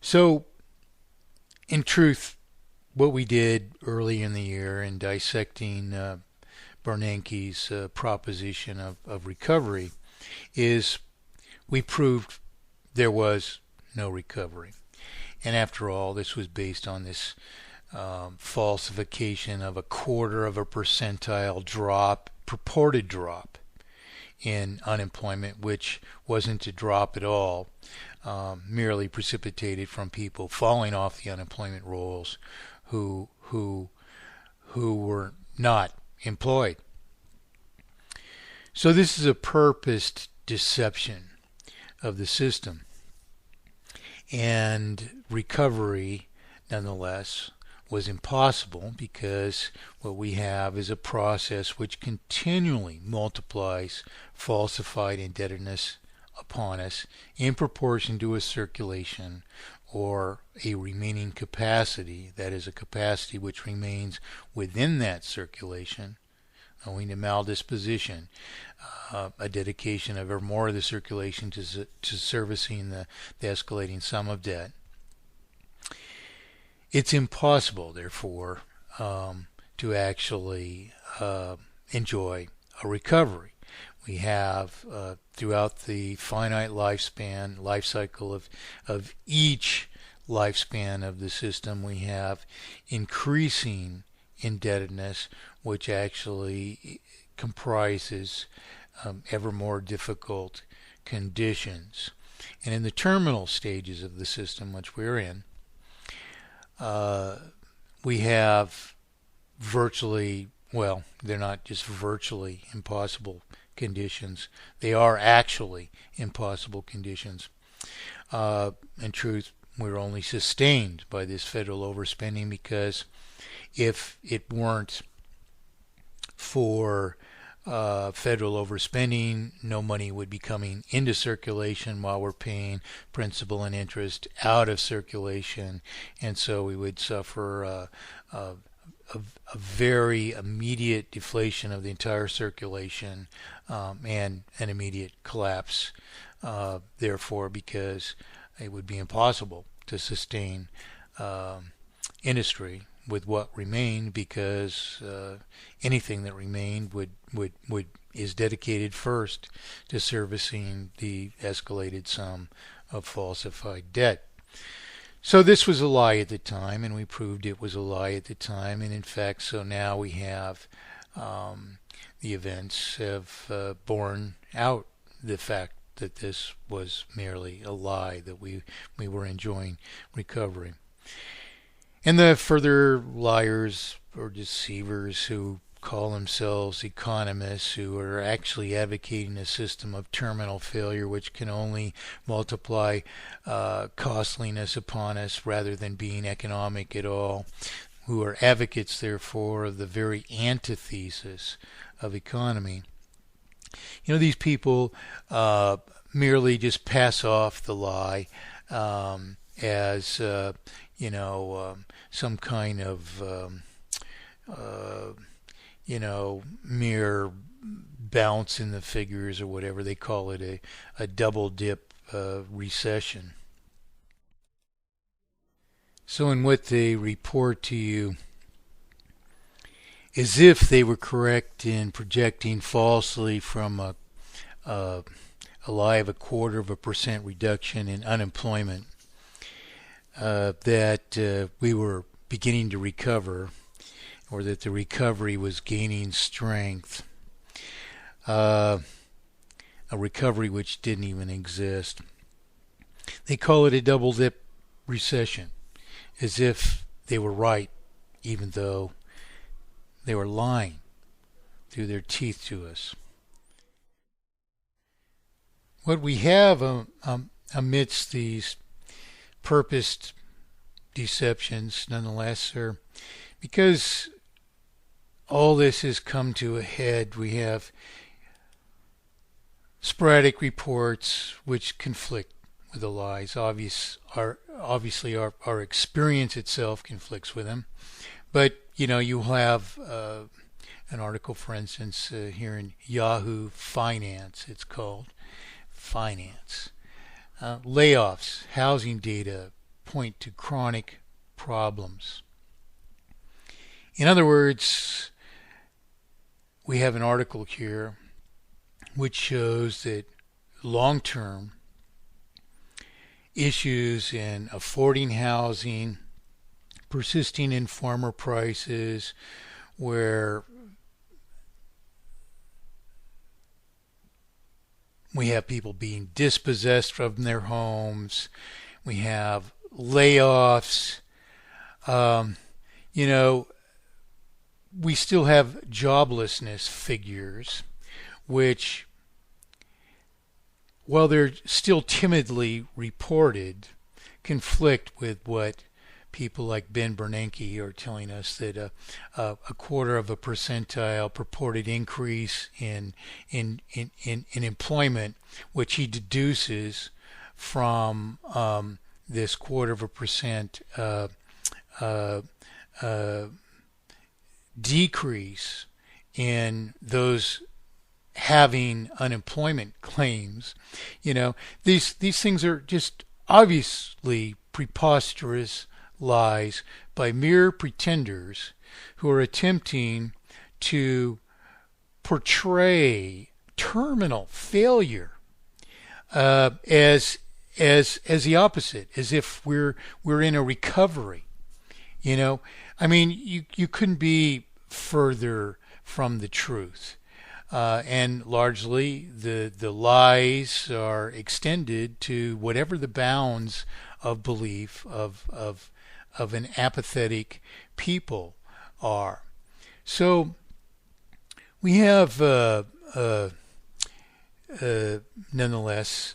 So, in truth, what we did early in the year in dissecting Bernanke's proposition of recovery is we proved there was no recovery. And after all, this was based on this falsification of a quarter of a percentile drop, purported drop in unemployment, which wasn't a drop at all, merely precipitated from people falling off the unemployment rolls who were not employed. So this is a purposed deception of the system. And recovery, nonetheless, was impossible because what we have is a process which continually multiplies falsified indebtedness upon us in proportion to a circulation or a remaining capacity, that is, a capacity which remains within that circulation, owing to maldisposition, a dedication of ever more of the circulation to servicing the escalating sum of debt. It's impossible, therefore, to actually enjoy a recovery. We have, throughout the finite life cycle of each lifespan of the system, we have increasing indebtedness, which actually comprises ever more difficult conditions. And in the terminal stages of the system, which we're in, we have virtually, well, they're not just virtually impossible conditions, they are actually impossible conditions. In truth, we're only sustained by this federal overspending because if it weren't for federal overspending, no money would be coming into circulation while we're paying principal and interest out of circulation, and so we would suffer a very immediate deflation of the entire circulation and an immediate collapse, therefore, because it would be impossible to sustain industry with what remained, because anything that remained is dedicated first to servicing the escalated sum of falsified debt. So this was a lie at the time, and we proved it was a lie at the time, and in fact, so now we have the events have borne out the fact that this was merely a lie, that we were enjoying recovery. And the further liars or deceivers who call themselves economists, who are actually advocating a system of terminal failure which can only multiply costliness upon us rather than being economic at all, who are advocates, therefore, of the very antithesis of economy. You know, these people merely just pass off the lie as some kind of mere bounce in the figures, or whatever they call it, a double dip recession. So in what they report to you, as if they were correct in projecting falsely from a lie of 0.25% reduction in unemployment, that we were beginning to recover, or that the recovery was gaining strength, a recovery which didn't even exist. They call it a double dip recession, as if they were right, even though they were lying through their teeth to us. What we have amidst these purposed deceptions, nonetheless, are, because all this has come to a head, we have sporadic reports which conflict with the lies. Obviously, our experience itself conflicts with them. But, you have an article, for instance, here in Yahoo Finance, it's called Finance. Layoffs, housing data point to chronic problems. In other words, we have an article here which shows that long-term issues in affording housing, persisting in farmer prices, where we have people being dispossessed from their homes, we have layoffs, we still have joblessness figures, which, while they're still timidly reported, conflict with what people like Ben Bernanke are telling us, that a 0.25% purported increase in employment, which he deduces from this 0.25% decrease in those having unemployment claims. These things are just obviously preposterous lies by mere pretenders who are attempting to portray terminal failure as the opposite, as if we're in a recovery. You couldn't be further from the truth. And largely the lies are extended to whatever the bounds of belief of an apathetic people are. So we have nonetheless,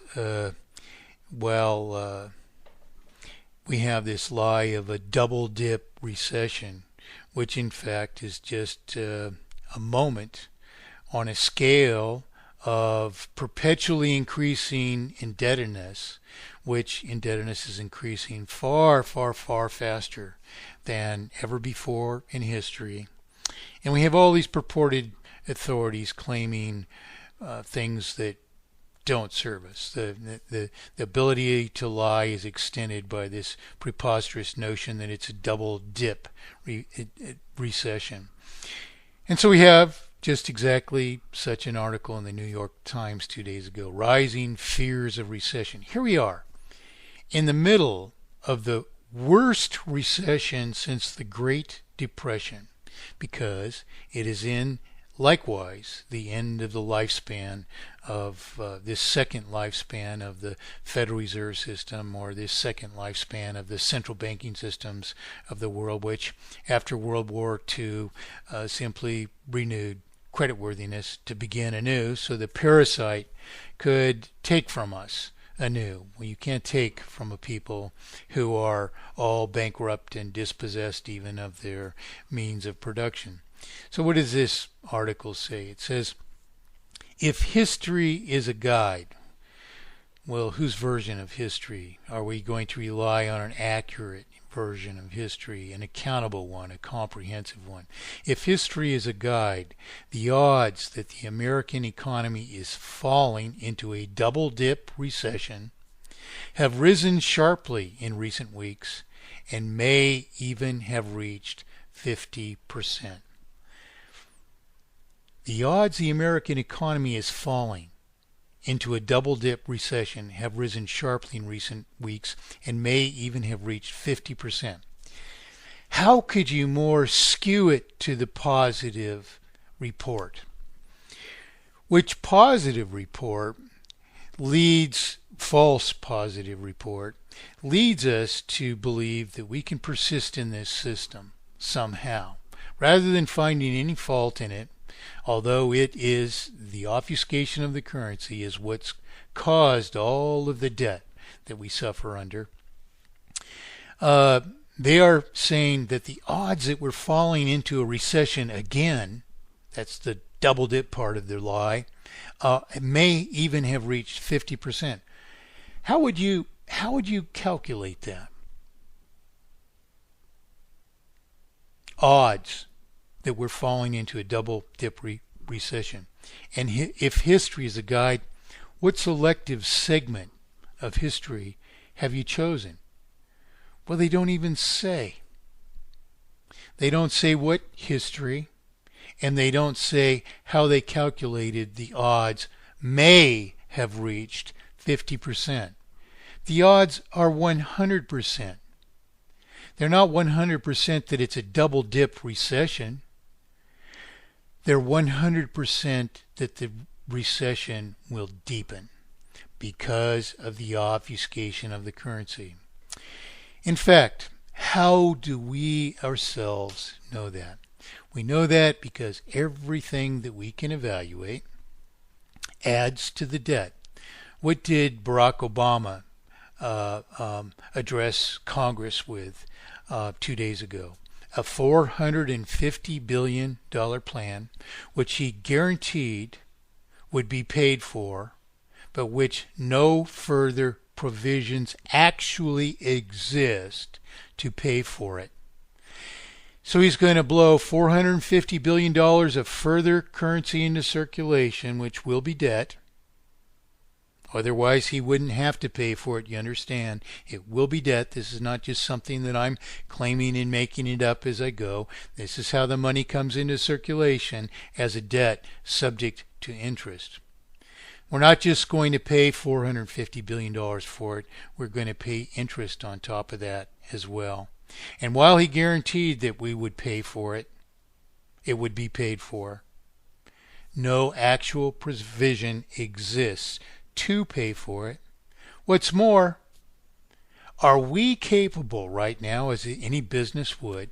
we have this lie of a double dip recession, which in fact is just a moment on a scale of perpetually increasing indebtedness, which indebtedness is increasing far, far, far faster than ever before in history. And we have all these purported authorities claiming things that don't serve us. The ability to lie is extended by this preposterous notion that it's a double dip recession. And so we have just exactly such an article in the New York Times 2 days ago, Rising Fears of Recession. Here we are in the middle of the worst recession since the Great Depression, because it is in, likewise, the end of the lifespan of this second lifespan of the Federal Reserve System, or this second lifespan of the central banking systems of the world, which after World War II simply renewed creditworthiness to begin anew, so the parasite could take from us anew. Well, you can't take from a people who are all bankrupt and dispossessed even of their means of production. So what does this article say? It says, if history is a guide, well, whose version of history? Are we going to rely on an accurate version of history, an accountable one, a comprehensive one? If history is a guide, the odds that the American economy is falling into a double dip recession have risen sharply in recent weeks and may even have reached 50%. The odds the American economy is falling into a double-dip recession have risen sharply in recent weeks and may even have reached 50%. How could you more skew it to the positive report? Which positive report false positive report, leads us to believe that we can persist in this system somehow, rather than finding any fault in it. Although it is the obfuscation of the currency is what's caused all of the debt that we suffer under. They are saying that the odds that we're falling into a recession again, that's the double dip part of their lie, may even have reached 50%. How would you calculate that? Odds that we're falling into a double dip recession. And if history is a guide, what selective segment of history have you chosen? Well, they don't even say. They don't say what history, and they don't say how they calculated the odds may have reached 50%. The odds are 100%. They're not 100% that it's a double dip recession. They're 100% that the recession will deepen because of the obfuscation of the currency. In fact, how do we ourselves know that? We know that because everything that we can evaluate adds to the debt. What did Barack Obama address Congress with 2 days ago? A $450 billion plan, which he guaranteed would be paid for, but which no further provisions actually exist to pay for it. So he's going to blow $450 billion of further currency into circulation, which will be debt. Otherwise, he wouldn't have to pay for it. You understand? It will be debt. This is not just something that I'm claiming and making it up as I go. This is how the money comes into circulation as a debt subject to interest. We're not just going to pay $450 billion for it. We're going to pay interest on top of that as well. And while he guaranteed that we would pay for it, it would be paid for, no actual provision exists to pay for it. What's more, are we capable right now, as any business would,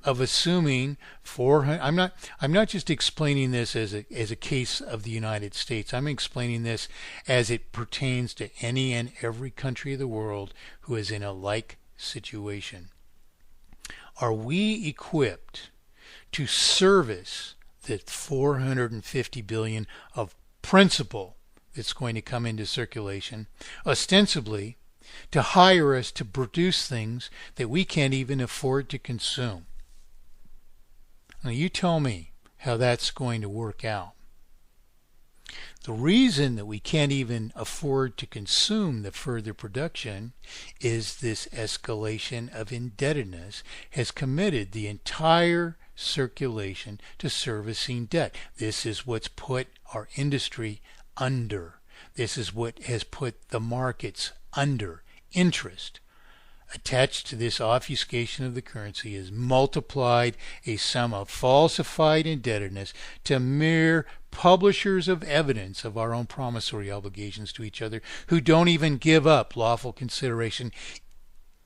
of assuming 400? I'm not just explaining this as a case of the United States. I'm explaining this as it pertains to any and every country of the world who is in a like situation. Are we equipped to service the $450 billion of principal that's going to come into circulation, ostensibly to hire us to produce things that we can't even afford to consume? Now you tell me how that's going to work out. The reason that we can't even afford to consume the further production is this escalation of indebtedness has committed the entire circulation to servicing debt. This is what's put our industry under. This is what has put the markets under. Interest attached to this obfuscation of the currency is multiplied a sum of falsified indebtedness to mere publishers of evidence of our own promissory obligations to each other, who don't even give up lawful consideration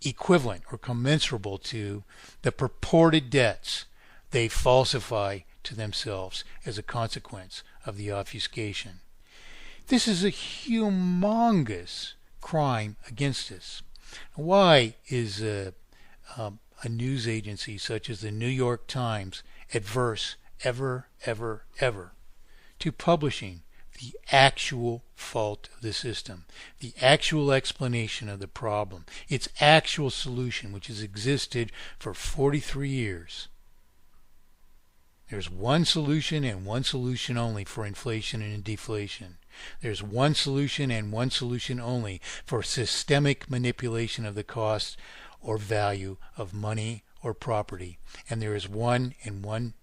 equivalent or commensurable to the purported debts they falsify to themselves as a consequence of the obfuscation. This is a humongous crime against us. Why is a news agency such as the New York Times adverse ever to publishing the actual fault of the system, the actual explanation of the problem, its actual solution, which has existed for 43 years? There's one solution and one solution only for inflation and deflation. There's one solution and one solution only for systemic manipulation of the cost or value of money or property. And there is one and one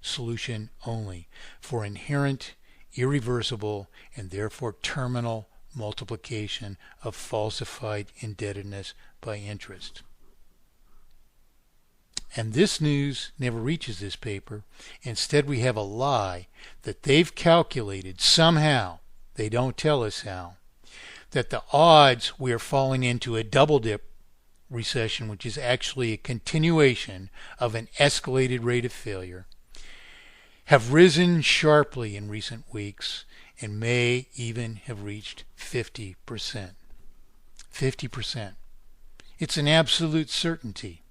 solution only for inherent, irreversible, and therefore terminal multiplication of falsified indebtedness by interest. And this news never reaches this paper. Instead, we have a lie that they've calculated somehow, they don't tell us how, that the odds we are falling into a double dip recession, which is actually a continuation of an escalated rate of failure, have risen sharply in recent weeks and may even have reached 50%. 50%. It's an absolute certainty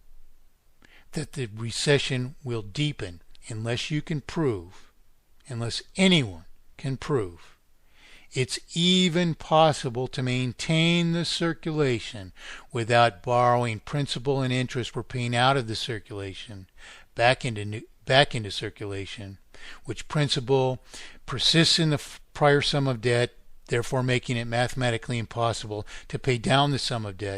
that the recession will deepen unless you can prove, unless anyone can prove, it's even possible to maintain the circulation without borrowing principal and interest we're paying out of the circulation back into circulation, which principal persists in the prior sum of debt, therefore making it mathematically impossible to pay down the sum of debt,